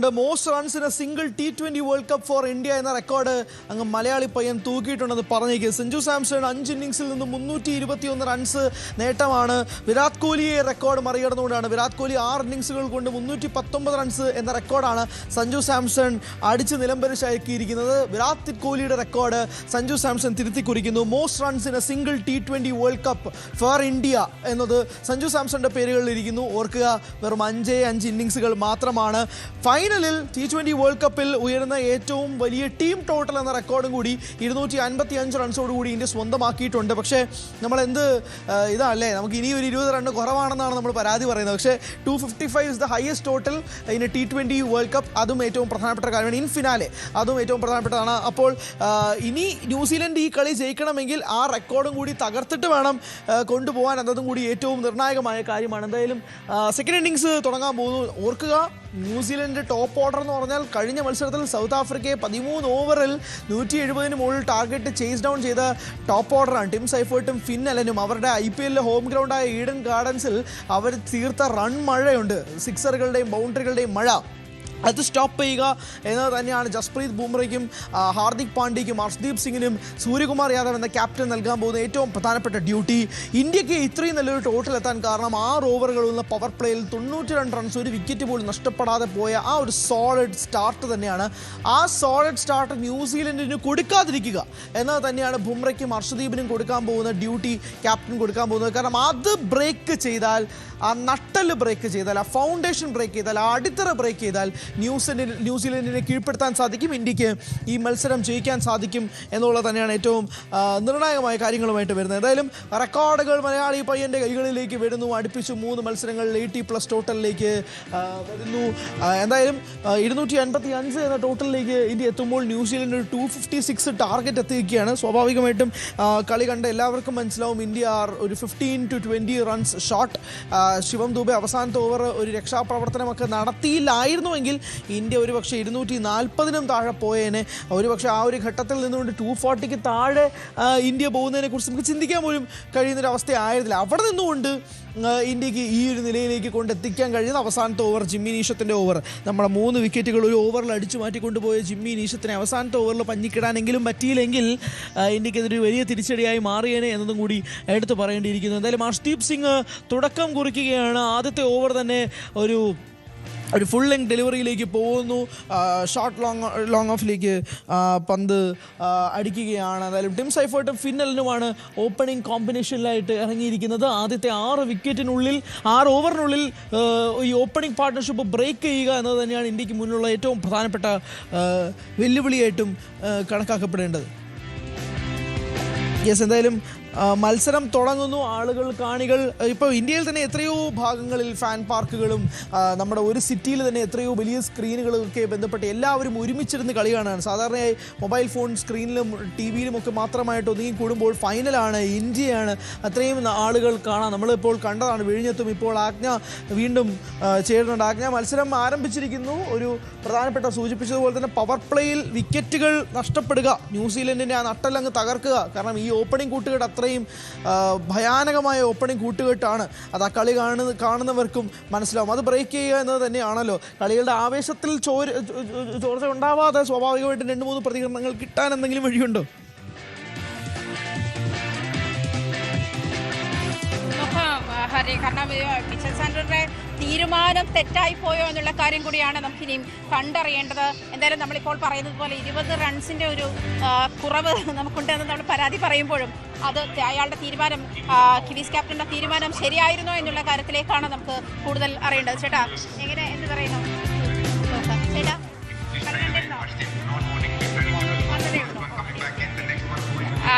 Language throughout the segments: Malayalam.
The most runs in a single T20 World Cup for India എന്ന റെക്കോർഡ് അങ്ങ് മലയാളി പയ്യൻ തൂക്കിയിട്ടുണ്ടെന്ന് പറഞ്ഞേക്ക്. സഞ്ജു സാംസൺ 5 ഇന്നിംഗ്സിൽ നിന്ന് 321 റൺസ് നേട്ടമാണ്. വിരാട് കോഹ്ലിയെ റെക്കോർഡ് മറികടന്നുകൊണ്ടാണ്. വിരാട് കോഹ്ലി 6 ഇന്നിംഗ്സുകൾ കൊണ്ട് 319 റൺസ് എന്ന റെക്കോർഡാണ് സഞ്ജു സാംസൺ അടിച്ച് നിലംപരിശാക്കിയിരിക്കുന്നത്. വിരാട് കോഹ്ലിയുടെ റെക്കോർഡ് സഞ്ജു സാംസൺ തിരുത്തി കുറിക്കുന്നു. Most runs in A single T20 world cup for India എന്നത് സഞ്ജു സാംസന്റെ പേരുകളിലിരിക്കുന്നു. ഓർക്കുക, വെറും 5 ഇന്നിംഗ്സുകൾ മാത്രമാണ്. ഫൈനലിൽ T20 വേൾഡ് കപ്പിൽ ഉയർന്ന ഏറ്റവും വലിയ ടീം ടോട്ടൽ എന്ന റെക്കോർഡും കൂടി 255 റൺസോടുകൂടി ഇന്ത്യ സ്വന്തമാക്കിയിട്ടുണ്ട്. പക്ഷേ നമ്മൾ ഇതല്ലേ, നമുക്ക് ഇനി ഒരു 20 റണ്ണ് കുറവാണെന്നാണ് നമ്മൾ പരാതി പറയുന്നത്. പക്ഷേ 255 is the highest total in T20 world cup. അതും ഏറ്റവും പ്രധാനപ്പെട്ട കാര്യമാണ്. ഇൻ ഫിനാലെ അതും ഏറ്റവും പ്രധാനപ്പെട്ടതാണ്. അപ്പോൾ ഇനി ന്യൂസിലൻഡ് ഈ കളി ജയിക്കണമെങ്കിൽ ആ റെക്കോർഡും കൂടി തകർത്തിട്ട് വേണം കൊണ്ടുപോകാൻ എന്നതും കൂടി ഏറ്റവും നിർണായകമായ കാര്യമാണ്. എന്തായാലും സെക്കൻഡ് ഇന്നിംഗ്സ് തുടങ്ങാൻ പോകുന്നു. ഓർക്കുക, ന്യൂസിലൻഡ് ടോപ്പ് ഓർഡർ എന്ന് പറഞ്ഞാൽ കഴിഞ്ഞ മത്സരത്തിൽ സൗത്ത് ആഫ്രിക്കയെ 13 ഓവറിൽ 170 മുകളിൽ ടാർഗറ്റ് ചേസ് ഡൗൺ ചെയ്ത ടോപ്പ് ഓർഡറാണ്. ടിം സൈഫേർട്ടും ഫിൻ അലനും അവരുടെ IPL ഹോം ഗ്രൗണ്ടായ ഈഡൻ ഗാർഡൻസിൽ അവർ തീർത്ത റൺ മഴയുണ്ട്. സിക്സറുകളുടെയും ബൗണ്ടറികളുടെയും മഴ. അത് സ്റ്റോപ്പ് ചെയ്യുക എന്നത് തന്നെയാണ് ജസ്പ്രീത് ബുംറയ്ക്കും ഹാർദിക് പാണ്ഡ്യയ്ക്കും ഹർഷ്ദീപ് സിംഗിനും സൂര്യകുമാർ യാദവ് എന്ന ക്യാപ്റ്റൻ നൽകാൻ പോകുന്ന ഏറ്റവും പ്രധാനപ്പെട്ട ഡ്യൂട്ടി. ഇന്ത്യക്ക് ഇത്രയും നല്ലൊരു ടോട്ടൽ എത്താൻ കാരണം 6 ഓവറുകളുള്ള പവർ പ്ലേയിൽ 92 റൺസ്, ഒരു വിക്കറ്റ് പോലും നഷ്ടപ്പെടാതെ പോയ ആ ഒരു സോളിഡ് സ്റ്റാർട്ട് തന്നെയാണ്. ആ സോളിഡ് സ്റ്റാർട്ട് ന്യൂസിലൻഡിന് കൊടുക്കാതിരിക്കുക എന്നത് തന്നെയാണ് ബുംറയ്ക്കും ഹർഷ്ദീപിനും കൊടുക്കാൻ പോകുന്ന ഡ്യൂട്ടി, ക്യാപ്റ്റൻ കൊടുക്കാൻ പോകുന്നത്. കാരണം അത് ബ്രേക്ക് ചെയ്താൽ, ആ നട്ടല് ബ്രേക്ക് ചെയ്താൽ, ആ ഫൗണ്ടേഷൻ ബ്രേക്ക് ചെയ്താൽ, ആ അടിത്തറ ബ്രേക്ക് ചെയ്താൽ ന്യൂസിലൻഡിനെ കീഴ്പ്പെടുത്താൻ സാധിക്കും. ഇന്ത്യക്ക് ഈ മത്സരം ജയിക്കാൻ സാധിക്കും എന്നുള്ളത് തന്നെയാണ് ഏറ്റവും നിർണായകമായ കാര്യങ്ങളുമായിട്ട് വരുന്നത്. എന്തായാലും റെക്കോർഡുകൾ മലയാളി പയ്യൻ്റെ കൈകളിലേക്ക് വരുന്നു. അടുപ്പിച്ച് 3 മത്സരങ്ങൾ 80+ ടോട്ടലിലേക്ക് വരുന്നു. എന്തായാലും 255 എന്ന ടോട്ടലിലേക്ക് ഇന്ത്യ എത്തുമ്പോൾ ന്യൂസിലൻഡ് 256 ടാർഗറ്റ് എത്തിയിരിക്കുകയാണ്. സ്വാഭാവികമായിട്ടും കളി കണ്ട എല്ലാവർക്കും മനസ്സിലാവും ഇന്ത്യ ഒരു 15 to 20 റൺസ് ഷോട്ട്. ശിവം ദുബെ അവസാനത്തെ ഓവർ ഒരു രക്ഷാപ്രവർത്തനമൊക്കെ നടത്തിയില്ലായിരുന്നുവെങ്കിൽ ഇന്ത്യ ഒരുപക്ഷെ 240 താഴെ പോയേനെ. ഒരുപക്ഷെ ആ ഒരു ഘട്ടത്തിൽ നിന്നുകൊണ്ട് 240 താഴെ ഇന്ത്യ പോകുന്നതിനെ കുറിച്ച് നമുക്ക് ചിന്തിക്കാൻ പോലും കഴിയുന്നൊരവസ്ഥയായിരുന്നില്ല. അവിടെ നിന്നുകൊണ്ട് ഇന്ത്യക്ക് ഈ ഒരു നിലയിലേക്ക് കൊണ്ടെത്തിക്കാൻ കഴിയുന്ന അവസാനത്തെ ഓവർ, ജിമ്മി നീഷത്തിൻ്റെ ഓവർ, നമ്മുടെ 3 വിക്കറ്റുകൾ ഒരു ഓവറിൽ അടിച്ചു മാറ്റിക്കൊണ്ടുപോയ ജിമ്മി നീഷത്തിനെ അവസാനത്തെ ഓവറിൽ പഞ്ഞിക്കിടാനെങ്കിലും പറ്റിയില്ലെങ്കിൽ ഇന്ത്യക്ക് ഇതൊരു വലിയ തിരിച്ചടിയായി മാറിയേനെ എന്നതും കൂടി എടുത്തു പറയേണ്ടിയിരിക്കുന്നു. എന്തായാലും ഹർഷ്ദീപ് സിംഗ് തുടക്കം കുറിക്കുകയാണ്. ആദ്യത്തെ ഓവർ തന്നെ ഒരു ഫുൾ ലെങ്ത് ഡെലിവറിയിലേക്ക് പോകുന്നു. ഷോർട്ട് ലോങ് ഓഫിലേക്ക് പന്ത് അടിക്കുകയാണ്. എന്തായാലും ടിം സൈഫേർട്ടും ഫിൻ അലനുമാണ് ഓപ്പണിംഗ് കോമ്പിനേഷനിലായിട്ട് ഇറങ്ങിയിരിക്കുന്നത്. ആദ്യത്തെ 6 ഓവറിനുള്ളിൽ ഈ ഓപ്പണിംഗ് പാർട്ട്ണർഷിപ്പ് ബ്രേക്ക് ചെയ്യുക എന്നത് തന്നെയാണ് ഇന്ത്യക്ക് മുന്നിലുള്ള ഏറ്റവും പ്രധാനപ്പെട്ട വെല്ലുവിളിയായിട്ടും കണക്കാക്കപ്പെടേണ്ടത്. എന്തായാലും മത്സരം തുടങ്ങുന്നു. ആളുകൾ, കാണികൾ, ഇപ്പോൾ ഇന്ത്യയിൽ തന്നെ എത്രയോ ഭാഗങ്ങളിൽ ഫാൻ പാർക്കുകളും നമ്മുടെ ഒരു സിറ്റിയിൽ തന്നെ എത്രയോ വലിയ സ്ക്രീനുകളൊക്കെ ബന്ധപ്പെട്ട് എല്ലാവരും ഒരുമിച്ചിരുന്ന് കളി കാണാണ്. സാധാരണയായി മൊബൈൽ ഫോൺ സ്ക്രീനിലും TV-യിലും ഒക്കെ മാത്രമായിട്ട് ഒതുങ്ങി കൂടുമ്പോൾ ഫൈനലാണ്, ഇന്ത്യയാണ്, അത്രയും ആളുകൾ കാണാം. നമ്മളിപ്പോൾ കണ്ടതാണ് വിഴിഞ്ഞത്തും. ഇപ്പോൾ ആജ്ഞ വീണ്ടും ചേരുന്നുണ്ട്. ആജ്ഞ, മത്സരം ആരംഭിച്ചിരിക്കുന്നു. ഒരു പ്രധാനപ്പെട്ട സൂചിപ്പിച്ചതുപോലെ തന്നെ പവർ പ്ലേയിൽ വിക്കറ്റുകൾ നഷ്ടപ്പെടുക, ന്യൂസിലൻഡിൻ്റെ ആ നട്ടലങ്ങ് തകർക്കുക. കാരണം ഈ ഓപ്പണിംഗ് കൂട്ടുകെട്ട് അത്രയും ഭയാനകമായ ഓപ്പണിംഗ് കൂട്ടുകെട്ടാണ്. അത് ആ കളി കാണുന്നവർക്കും മനസ്സിലാവും. അത് ബ്രേക്ക് ചെയ്യുക എന്നത് തന്നെയാണല്ലോ കളികളുടെ ആവേശത്തിൽ ചോർച്ച ഉണ്ടാവാതെ സ്വാഭാവികമായിട്ടും 2-3 പ്രതികരണങ്ങൾ കിട്ടാൻ എന്തെങ്കിലും വഴിയുണ്ടോ? ഹരി, കാരണം മിച്ചൽ സാന്ററുടെ തീരുമാനം തെറ്റായി പോയോ എന്നുള്ള കാര്യം കൂടിയാണ് നമുക്കിനിയും കണ്ടറിയേണ്ടത്. എന്തായാലും നമ്മളിപ്പോൾ പറയുന്നത് പോലെ 20 റൺസിൻ്റെ ഒരു കുറവ് നമുക്കുണ്ടെന്ന് നമ്മൾ പരാതി പറയുമ്പോഴും അത് അയാളുടെ തീരുമാനം, കിവീസ് ക്യാപ്റ്റൻ്റെ തീരുമാനം ശരിയായിരുന്നോ എന്നുള്ള കാര്യത്തിലേക്കാണ് നമുക്ക് കൂടുതൽ അറിയേണ്ടത്. ചേട്ടാ, എങ്ങനെ എന്ന് പറയുന്നു ചേട്ടാ?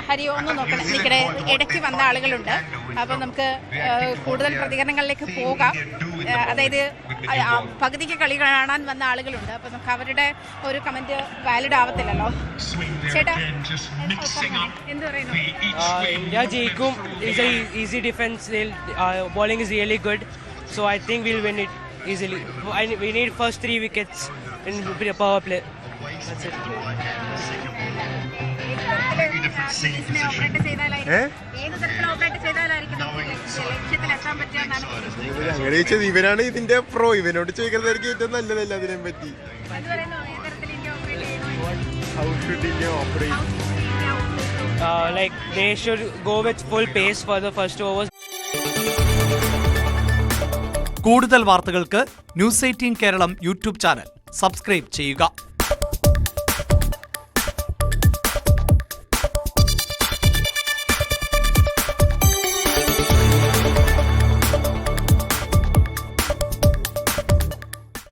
ഹരി, ഒന്ന് നോക്കണം, നിൽക്കടെ ഇടയ്ക്ക് വന്ന ആളുകളുണ്ട്. അപ്പം നമുക്ക് കൂടുതൽ പ്രതികരണങ്ങളിലേക്ക് പോകാം. അതായത് പകുതിക്ക് കളി കാണാൻ വന്ന ആളുകളുണ്ട്. അപ്പം നമുക്ക് അവരുടെ ഒരു കമൻറ്റ് വാലിഡ് ആവത്തില്ലല്ലോ. ചേട്ടാ, എന്ത് പറയുന്നു? ഇന്ത്യ ജയിക്കും. Easy defence, bowling is really good. So I think will win it easily. We need first 3 wickets in power play. That's it. അങ്ങനെ ചോദിച്ചത് ഇവനാണ് ഇതിന്റെ പ്രോ, ഇവനോട് ചോദിക്കുന്നതായിരിക്കും ഏറ്റവും നല്ലതല്ല അതിനെ പറ്റി. How should India operate? Like they should go with full pace for the first 2 overs. കൂടുതൽ വാർത്തകൾക്ക് news 18 Keralam YouTube channel subscribe ചെയ്യുക.